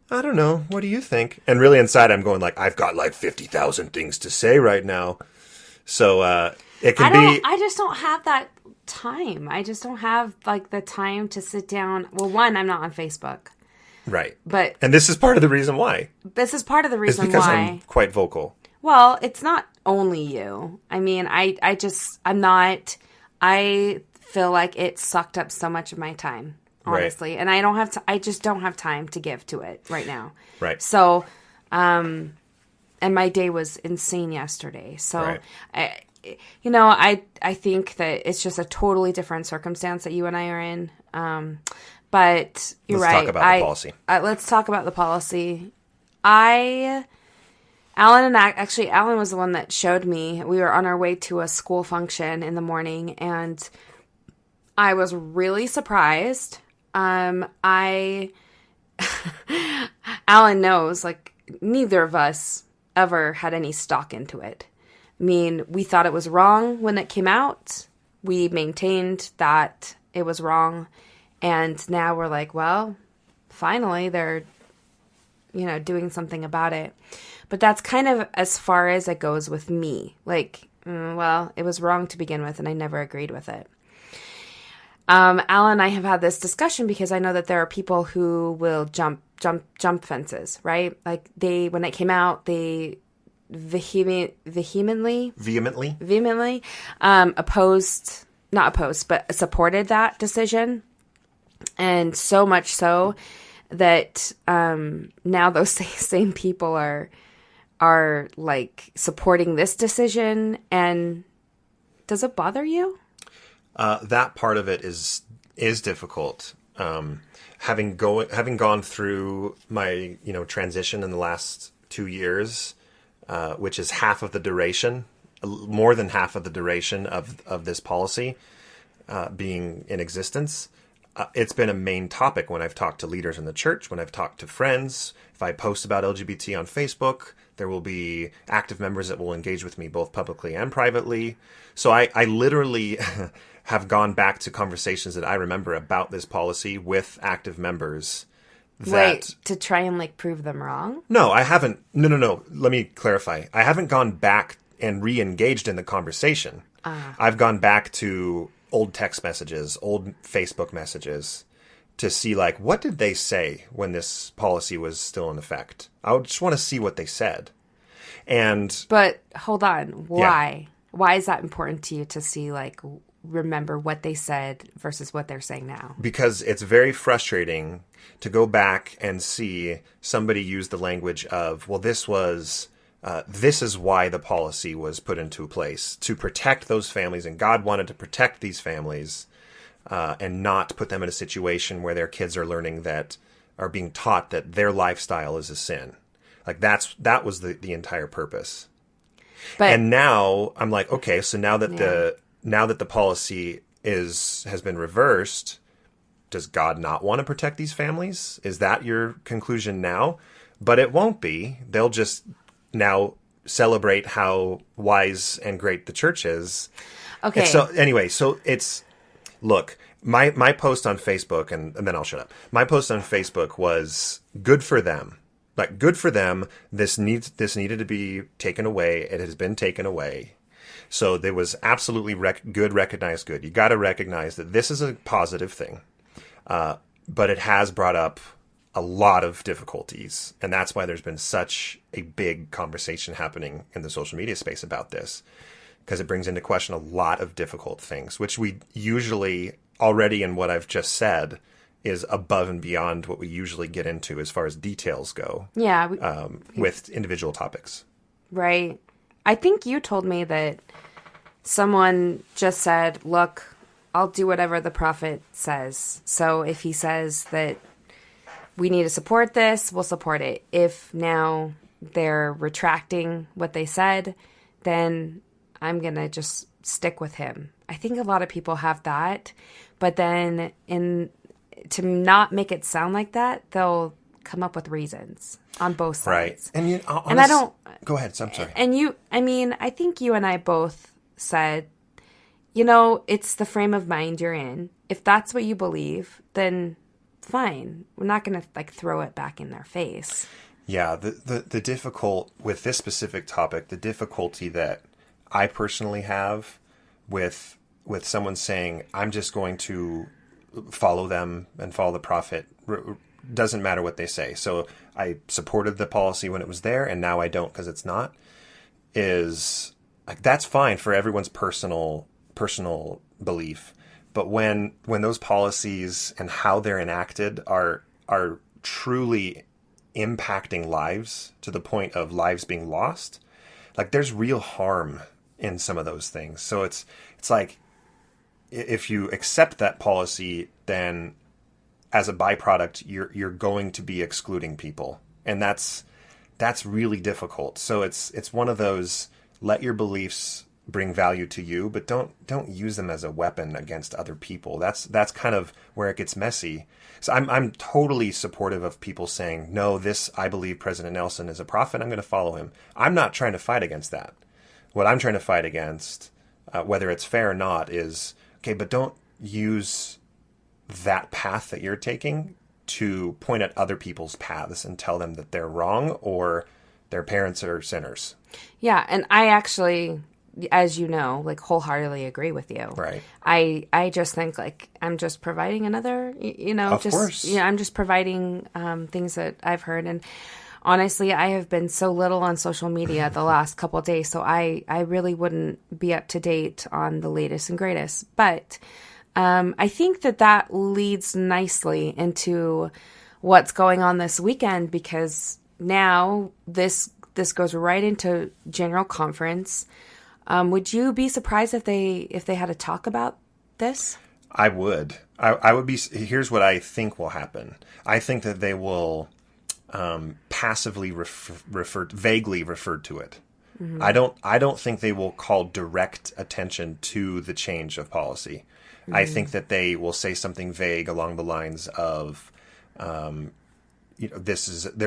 I don't know. What do you think?" And really inside, I'm going like, "I've got like 50,000 things to say right now." So it can be. I just don't have that time. I just don't have like the time to sit down. Well, one, I'm not on Facebook. Right. And this is part of the reason why. This is part of the reason it's because why. I'm quite vocal. Well, it's not only you. I mean, I feel like it sucked up so much of my time, honestly. Right. And I just don't have time to give to it right now. Right. So, and my day was insane yesterday. So, right. I think that it's just a totally different circumstance that you and I are in. But you're right. Let's talk about the policy. Let's talk about the policy. Allan was the one that showed me. We were on our way to a school function in the morning, and I was really surprised. Allan knows, like, neither of us ever had any stock into it. I mean, we thought it was wrong when it came out. We maintained that it was wrong. And now we're like, well, finally they're, doing something about it. But that's kind of as far as it goes with me. Like, well, it was wrong to begin with, and I never agreed with it. Allan and I have had this discussion because I know that there are people who will jump fences, right? Like when it came out, they vehemently supported that decision. And so much so that now those same people are like supporting this decision. And does it bother you? That part of it is difficult. Having gone through my transition in the last 2 years, which is half of the duration, more than half of the duration of this policy being in existence. It's been a main topic when I've talked to leaders in the church, when I've talked to friends. If I post about LGBT on Facebook, there will be active members that will engage with me both publicly and privately. So I literally have gone back to conversations that I remember about this policy with active members. Wait, to try and like prove them wrong? No, I haven't. No. Let me clarify. I haven't gone back and re-engaged in the conversation. I've gone back to old text messages, old Facebook messages to see like, what did they say when this policy was still in effect? I just want to see what they said. But hold on. Why? Yeah. Why is that important to you to see, like, remember what they said versus what they're saying now? Because it's very frustrating to go back and see somebody use the language of, well, this is why the policy was put into place, to protect those families, and God wanted to protect these families and not put them in a situation where their kids are being taught that their lifestyle is a sin. Like that was the entire purpose. And now I'm like, okay, so now that the policy has been reversed, does God not want to protect these families? Is that your conclusion now? But it won't be. They'll just now celebrate how wise and great the church is. Okay. And so anyway, look, my post on Facebook, and then I'll shut up. My post on Facebook was good for them. Like, good for them. This needed to be taken away. It has been taken away. So there was absolutely recognized good. You got to recognize that this is a positive thing. But it has brought up a lot of difficulties. And that's why there's been such a big conversation happening in the social media space about this. Because it brings into question a lot of difficult things, which we usually already in what I've just said is above and beyond what we usually get into as far as details go. Yeah. With individual topics. Right. I think you told me that someone just said, look, I'll do whatever the prophet says. So if he says that we need to support this, we'll support it. If now they're retracting what they said, then I'm going to just stick with him. I think a lot of people have that, but then to not make it sound like that, they'll come up with reasons on both sides. Right. And I don't... Go ahead. I'm sorry. And I think you and I both said, it's the frame of mind you're in. If that's what you believe, then fine. We're not going to throw it back in their face. Yeah. The difficult with this specific topic, the difficulty that I personally have with someone saying, I'm just going to follow them and follow the prophet, doesn't matter what they say. So I supported the policy when it was there, and now I don't because it's not, is that's fine for everyone's personal belief. But when those policies and how they're enacted are truly impacting lives to the point of lives being lost, there's real harm in some of those things. So it's like, if you accept that policy, then as a byproduct, you're going to be excluding people. And that's really difficult. So it's one of those, let your beliefs bring value to you, but don't use them as a weapon against other people. That's kind of where it gets messy. So I'm totally supportive of people saying, no, I believe President Nelson is a prophet, I'm going to follow him. I'm not trying to fight against that. What I'm trying to fight against, whether it's fair or not, is, okay, but don't use that path that you're taking to point at other people's paths and tell them that they're wrong or their parents are sinners. Yeah, and I actually, as you know, wholeheartedly agree with you. Right. I just think I'm just providing another, Of course. I'm just providing things that I've heard. And honestly, I have been so little on social media the last couple of days, so I really wouldn't be up to date on the latest and greatest. But I think that leads nicely into what's going on this weekend, because now this goes right into General Conference. Would you be surprised if they had a talk about this? I would. I would be. Here's what I think will happen. I think that they will passively vaguely refer to it. Mm-hmm. I don't think they will call direct attention to the change of policy. Mm-hmm. I think that they will say something vague along the lines of, there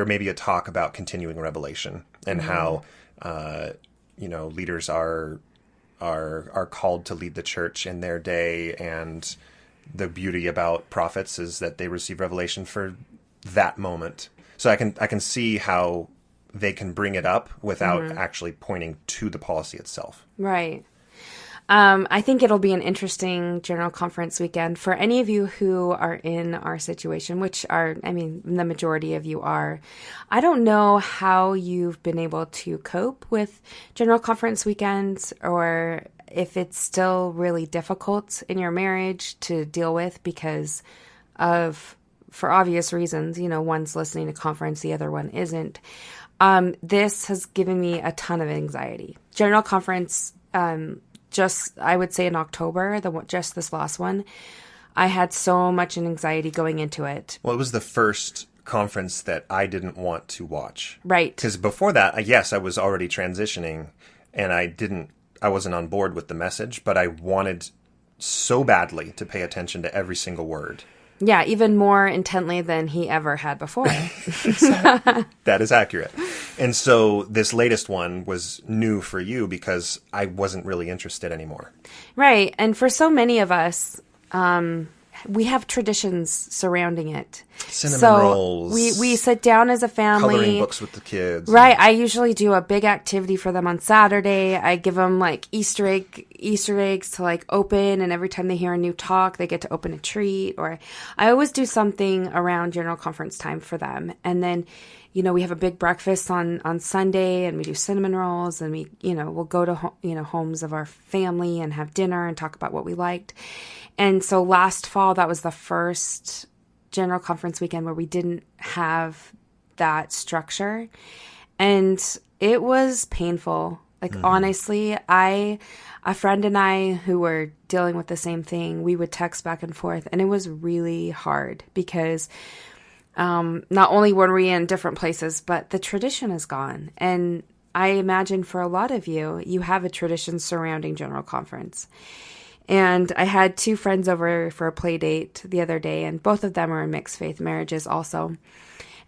may be a talk about continuing revelation and how, leaders are called to lead the church in their day, and the beauty about prophets is that they receive revelation for that moment. So I can see how they can bring it up without actually pointing to the policy itself. Right. I think it'll be an interesting General Conference weekend for any of you who are in our situation, which the majority of you are. I don't know how you've been able to cope with General Conference weekends, or if it's still really difficult in your marriage to deal with because of, for obvious reasons, one's listening to conference, the other one isn't. This has given me a ton of anxiety. General Conference, I would say in October, just this last one, I had so much anxiety going into it. Well, it was the first conference that I didn't want to watch. Right. Because before that, yes, I was already transitioning, and I wasn't on board with the message, but I wanted so badly to pay attention to every single word. Yeah, even more intently than he ever had before. That is accurate. And so this latest one was new for you because I wasn't really interested anymore. Right. And for so many of us, we have traditions surrounding it. Cinnamon rolls. We sit down as a family. Coloring books with the kids. Right. I usually do a big activity for them on Saturday. I give them Easter eggs to open, and every time they hear a new talk, they get to open a treat. Or I always do something around General Conference time for them. And then, we have a big breakfast on Sunday, and we do cinnamon rolls, and we'll go to homes of our family and have dinner and talk about what we liked. And so last fall, that was the first General Conference weekend where we didn't have that structure. And it was painful. Like, honestly, a friend and I who were dealing with the same thing, we would text back and forth, and it was really hard because not only were we in different places, but the tradition is gone. And I imagine for a lot of you, you have a tradition surrounding General Conference. And I had 2 friends over for a play date the other day, and both of them are in mixed faith marriages also.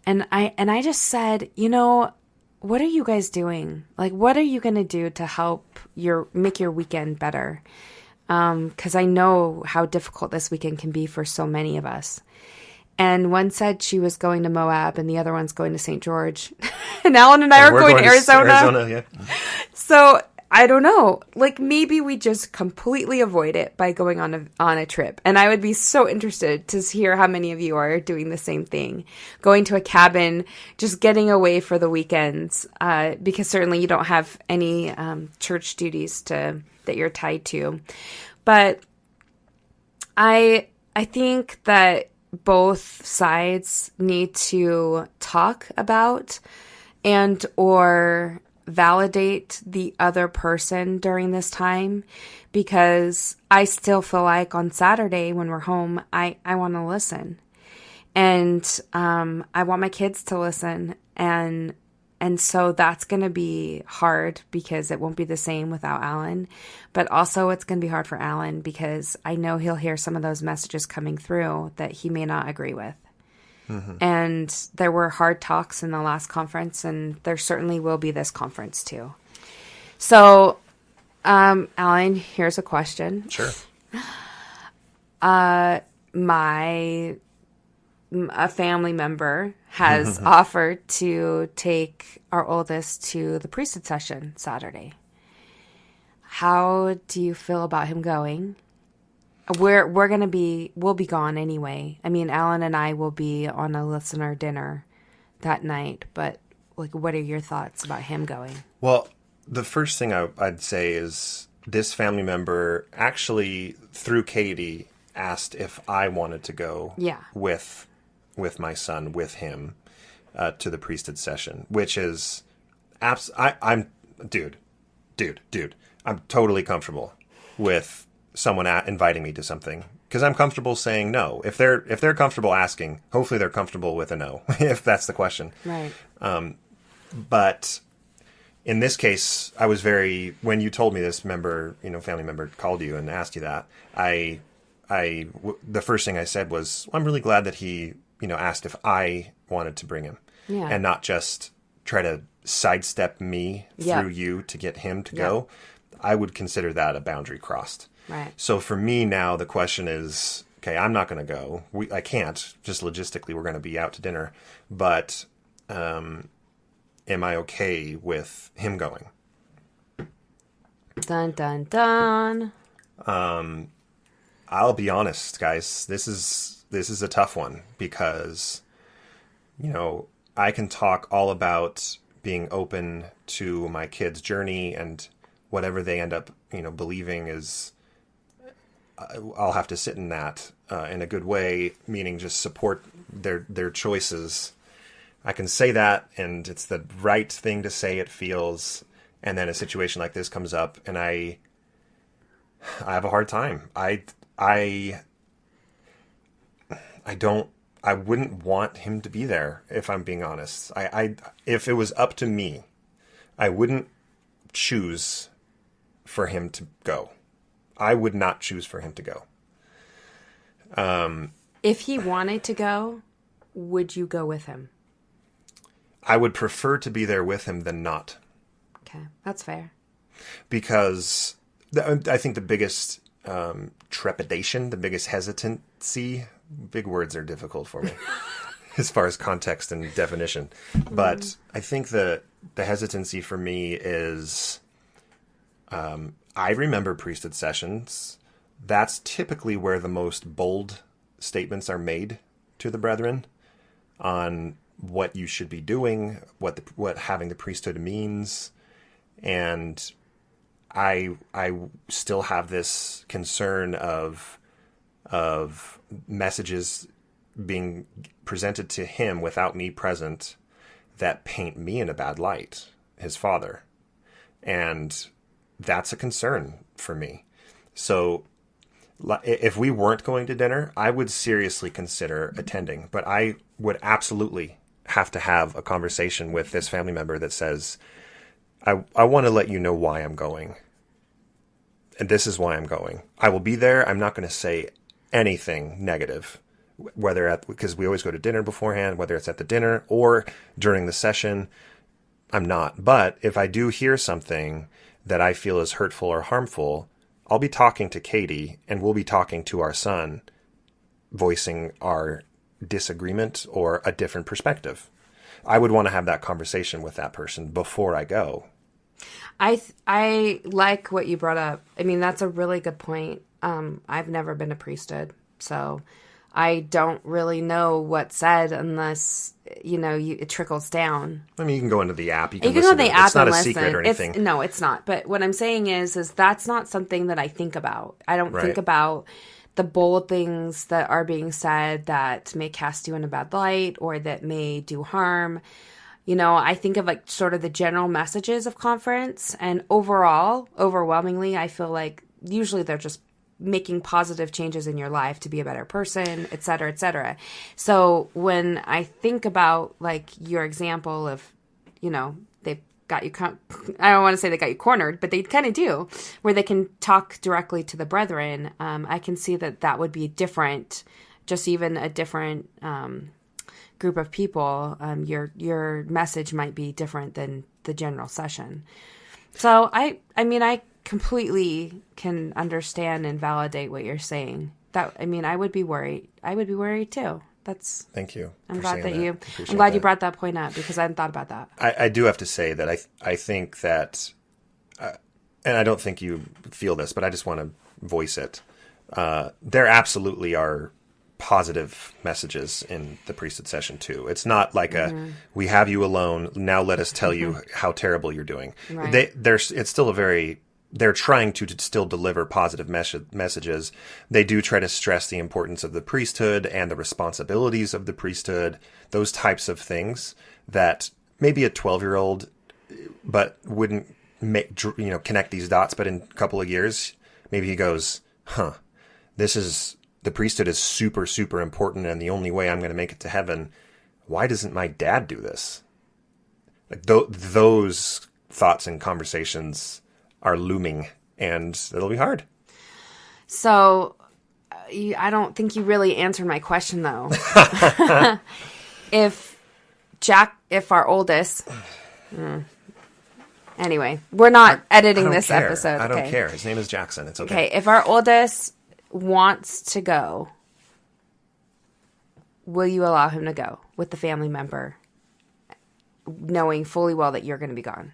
And I just said, what are you guys doing? Like, what are you going to do to help make your weekend better? Because I know how difficult this weekend can be for so many of us. And one said she was going to Moab, and the other one's going to St. George. And Allan and I are going to Arizona. Yeah. So I don't know. Like, maybe we just completely avoid it by going on a trip. And I would be so interested to hear how many of you are doing the same thing. Going to a cabin, just getting away for the weekends, because certainly you don't have any church duties that you're tied to. But I think that both sides need to talk about and or validate the other person during this time, because I still feel like on Saturday when we're home, I want to listen, and I want my kids to listen, and so that's going to be hard because it won't be the same without Allan, but also it's going to be hard for Allan because I know he'll hear some of those messages coming through that he may not agree with. And there were hard talks in the last conference, and there certainly will be this conference too. So, Allan, here's a question. Sure. A family member has offered to take our oldest to the priesthood session Saturday. How do you feel about him going? We'll be gone anyway. I mean, Allan and I will be on a listener dinner that night, but like, what are your thoughts about him going? Well, the first thing I'd say is this family member actually, through Katie, asked if I wanted to go with my son, with him, to the priesthood session, which is dude, I'm totally comfortable with someone inviting me to something, because I'm comfortable saying no. If they're comfortable asking, hopefully they're comfortable with a no, if that's the question. Right. But in this case, I was when you told me this family member called you and asked you that, the first thing I said was, I'm really glad that he, asked if I wanted to bring him, and not just try to sidestep me through you to get him to go. I would consider that a boundary crossed. Right. So for me now, the question is, okay, I'm not going to go. I can't. Just logistically, we're going to be out to dinner. But am I okay with him going? Dun, dun, dun. I'll be honest, guys. This is a tough one because, I can talk all about being open to my kids' journey and whatever they end up, believing is, I'll have to sit in that in a good way, meaning just support their choices. I can say that, and it's the right thing to say, it feels, and then a situation like this comes up, and I have a hard time. I wouldn't want him to be there, if I'm being honest. If it was up to me, I wouldn't choose for him to go. I would not choose for him to go. If he wanted to go, would you go with him? I would prefer to be there with him than not. Okay, that's fair. Because I think the biggest trepidation, the biggest hesitancy, big words are difficult for me as far as context and definition. But I think the hesitancy for me is, I remember priesthood sessions. That's typically where the most bold statements are made to the brethren on what you should be doing, what having the priesthood means. And I still have this concern of messages being presented to him without me present that paint me in a bad light, his father. And that's a concern for me. So if we weren't going to dinner, I would seriously consider attending. But I would absolutely have to have a conversation with this family member that says, I want to let you know why I'm going. And this is why I'm going. I will be there. I'm not going to say anything negative, because we always go to dinner beforehand, whether it's at the dinner or during the session. I'm not. But if I do hear something that I feel is hurtful or harmful, I'll be talking to Katie, and we'll be talking to our son, voicing our disagreement or a different perspective. I would want to have that conversation with that person before I go. I like what you brought up. I mean, that's a really good point. I've never been a priesthood, so I don't really know what's said unless, it trickles down. I mean, you can go into the app. You can go into the app. It's not and a listen. secret or anything. No, it's not. But what I'm saying is that's not something that I think about. I don't think about the bold things that are being said that may cast you in a bad light or that may do harm. I think of like sort of the general messages of conference, and overall, overwhelmingly, I feel like usually they're just making positive changes in your life to be a better person, et cetera, et cetera. So when I think about like your example of, they've got you, I don't want to say they got you cornered, but they kind of do, where they can talk directly to the brethren. I can see that would be different, just even a different group of people. Your message might be different than the general session. So I completely can understand and validate what you're saying. I would be worried. I would be worried too. Thank you. I'm glad you brought that point up, because I hadn't thought about that. I do have to say that I think that, and I don't think you feel this, but I just want to voice it. There absolutely are positive messages in the priesthood session too. It's not like we have you alone, now let us tell you how terrible you're doing. Right. It's still they're trying to still deliver positive messages. They do try to stress the importance of the priesthood and the responsibilities of the priesthood, those types of things that maybe a 12-year-old but wouldn't connect these dots. But in a couple of years, maybe he goes, the priesthood is super, super important, and the only way I'm going to make it to heaven. Why doesn't my dad do this? Like those thoughts and conversations are looming, and it'll be hard. So I don't think you really answered my question, though. If our oldest... Anyway, we're not editing this episode. I don't care. His name is Jackson. It's okay. Okay, if our oldest wants to go, will you allow him to go with the family member, knowing fully well that you're going to be gone?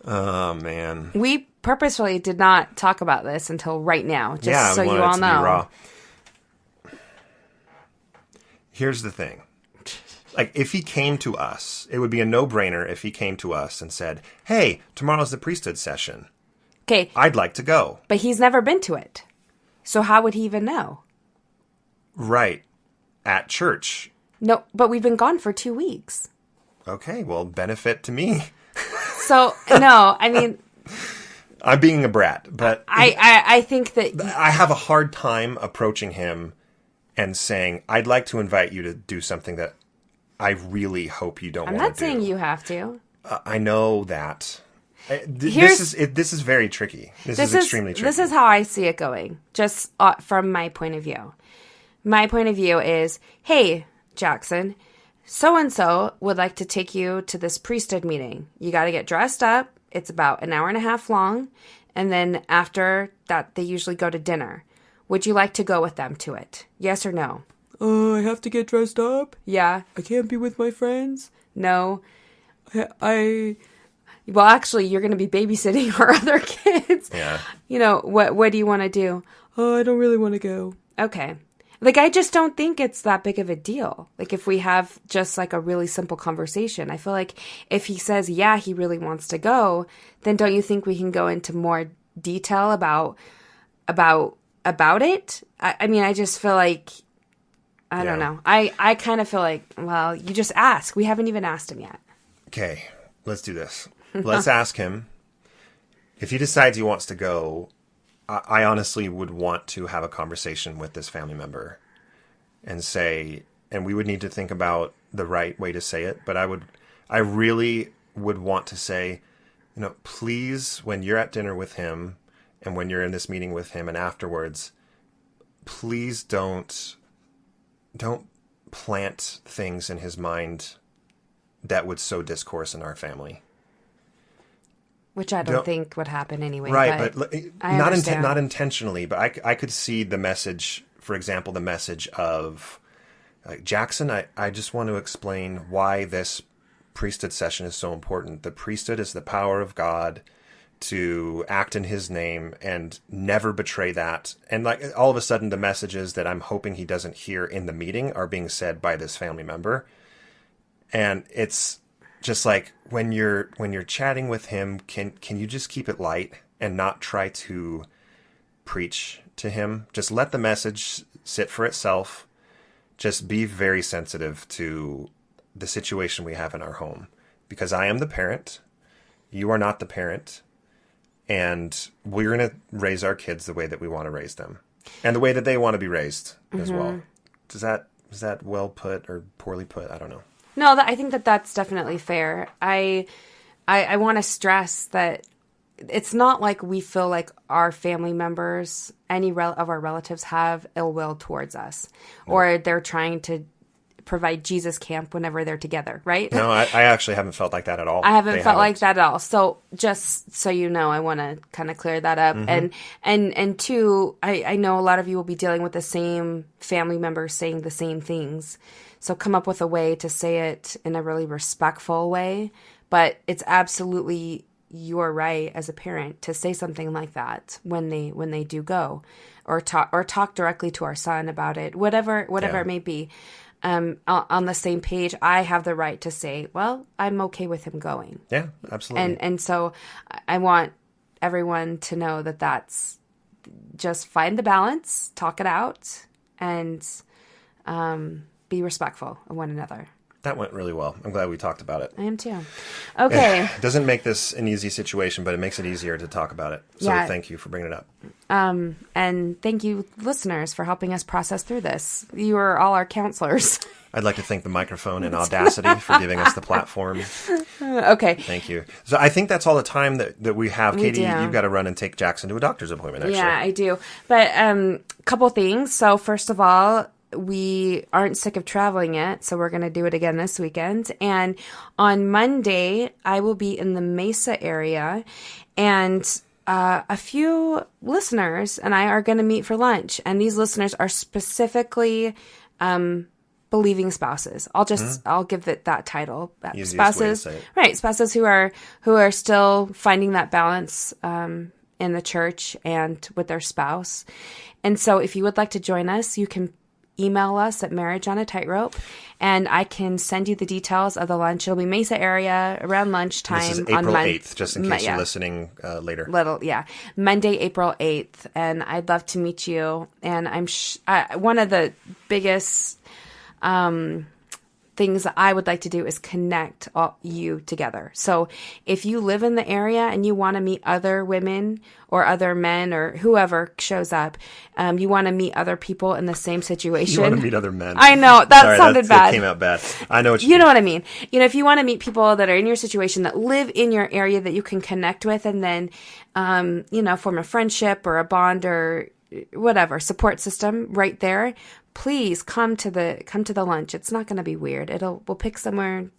Oh, man. We purposefully did not talk about this until right now, just so you all know. Be raw. Here's the thing. Like, if he came to us, it would be a no-brainer if he came to us and said, hey, tomorrow's the priesthood session. Okay. I'd like to go. But he's never been to it. So how would he even know? Right. At church. No, but we've been gone for 2 weeks. Okay, well, benefit to me. So, no, I mean... I'm being a brat, but... I think that... I have a hard time approaching him and saying, I'd like to invite you to do something that I really hope you don't want to do. I'm not saying you have to. I know that. This is very tricky. This is extremely tricky. This is how I see it going, just from my point of view. My point of view is, hey, Jackson, so-and-so would like to take you to this priesthood meeting. You got to get dressed up. It's about an hour and a half long. And then after that, they usually go to dinner. Would you like to go with them to it? Yes or no? I have to get dressed up? Yeah. I can't be with my friends? No. Well, actually, you're going to be babysitting our other kids. Yeah. What do you want to do? Oh, I don't really want to go. Okay. Like, I just don't think it's that big of a deal. Like, if we have just like a really simple conversation, I feel like if he says, yeah, he really wants to go, then don't you think we can go into more detail about it? I mean, I just feel like I don't know. I kind of feel like, well, you just ask. We haven't even asked him yet. Okay, let's do this. Let's ask him. If he decides he wants to go, I honestly would want to have a conversation with this family member and say, and we would need to think about the right way to say it, but I really would want to say, please, when you're at dinner with him and when you're in this meeting with him and afterwards, please don't plant things in his mind that would sow discourse in our family. Which I don't think would happen anyway. Right, but not intentionally. But I could see the message, for example, the message of Jackson, I just want to explain why this priesthood session is so important. The priesthood is the power of God to act in his name and never betray that. And all of a sudden, the messages that I'm hoping he doesn't hear in the meeting are being said by this family member. And it's just like when you're chatting with him, can you just keep it light and not try to preach to him? Just let the message sit for itself. Just be very sensitive to the situation we have in our home, because I am the parent. You are not the parent. And we're going to raise our kids the way that we want to raise them and the way that they want to be raised as well. Is that well put or poorly put? I don't know. No, I think that's definitely fair. I want to stress that it's not like we feel like our family members, of our relatives, have ill will towards us, or they're trying to provide Jesus camp whenever they're together, right? No, I actually haven't felt like that at all. I haven't felt like that at all. So just so you know, I want to kind of clear that up. And two, I know a lot of you will be dealing with the same family members saying the same things. So come up with a way to say it in a really respectful way. But it's absolutely your right as a parent to say something like that when they do go, or talk directly to our son about it, whatever it may be. On the same page, I have the right to say, well, I'm okay with him going. Yeah, absolutely. And so I want everyone to know that that's just find the balance, talk it out, and be respectful of one another. That went really well. I'm glad we talked about it. I am too. Okay. It doesn't make this an easy situation, but it makes it easier to talk about it. So Thank you for bringing it up. And thank you, listeners, for helping us process through this. You are all our counselors. I'd like to thank the microphone and Audacity for giving us the platform. Okay. Thank you. So I think that's all the time that we have. Katie, you've got to run and take Jackson to a doctor's appointment, actually. Yeah, I do. But a couple things. So first of all, we aren't sick of traveling yet, so we're going to do it again this weekend. And on Monday, I will be in the Mesa area, and a few listeners and I are going to meet for lunch. And these listeners are specifically believing spouses. I'll give it that title. Easiest spouses, way to say it. Right? Spouses who are still finding that balance in the church and with their spouse. And so, if you would like to join us, you can email us at Marriage on a Tightrope, and I can send you the details of the lunch. It'll be Mesa area around lunchtime. This is April 8th, just in case you're listening later. Monday, April 8th, and I'd love to meet you. And I'm one of the biggest things that I would like to do is connect you together. So if you live in the area and you want to meet other women or other men or whoever shows up, you want to meet other people in the same situation. You want to meet other men. I know, sounded bad. That came out bad. I know what you mean. You know what I mean. If you want to meet people that are in your situation, that live in your area, that you can connect with, and then, form a friendship or a bond or whatever support system right there, please come to the lunch. It's not going to be weird. We'll pick somewhere,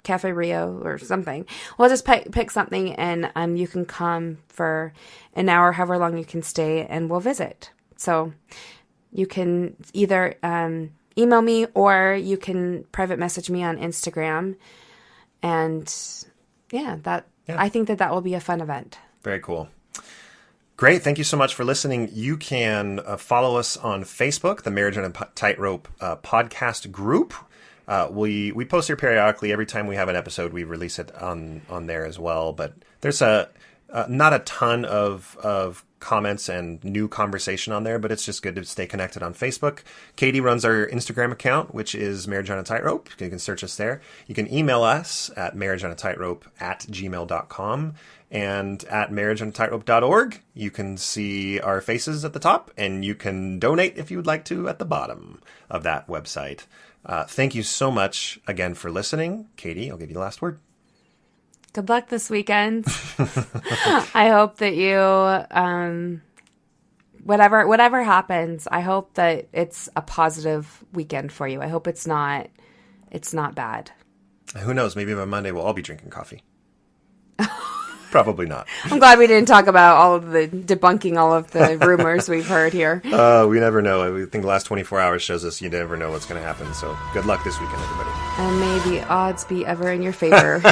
Cafe Rio or something. We'll just pick something, and you can come for an hour, however long you can stay, and we'll visit. So you can either email me or you can private message me on Instagram. And I think that will be a fun event. Very cool. Great. Thank you so much for listening. You can follow us on Facebook, the Marriage on a Tightrope podcast group. We post here periodically. Every time we have an episode, we release it on there as well. But there's not a ton of comments and new conversation on there, but it's just good to stay connected on Facebook. Katie runs our Instagram account, which is Marriage on a Tightrope. You can search us there. You can email us at marriageonatightrope@gmail.com, and at marriageonatightrope.org. You can see our faces at the top, and you can donate if you would like to at the bottom of that website. Thank you so much again for listening. Katie, I'll give you the last word. Good luck this weekend. I hope that you, whatever happens, I hope that it's a positive weekend for you. I hope it's not bad. Who knows? Maybe by Monday we'll all be drinking coffee. Probably not. I'm glad we didn't talk about debunking all of the rumors we've heard here. We never know. I think the last 24 hours shows us you never know what's going to happen. So good luck this weekend, everybody. And may the odds be ever in your favor.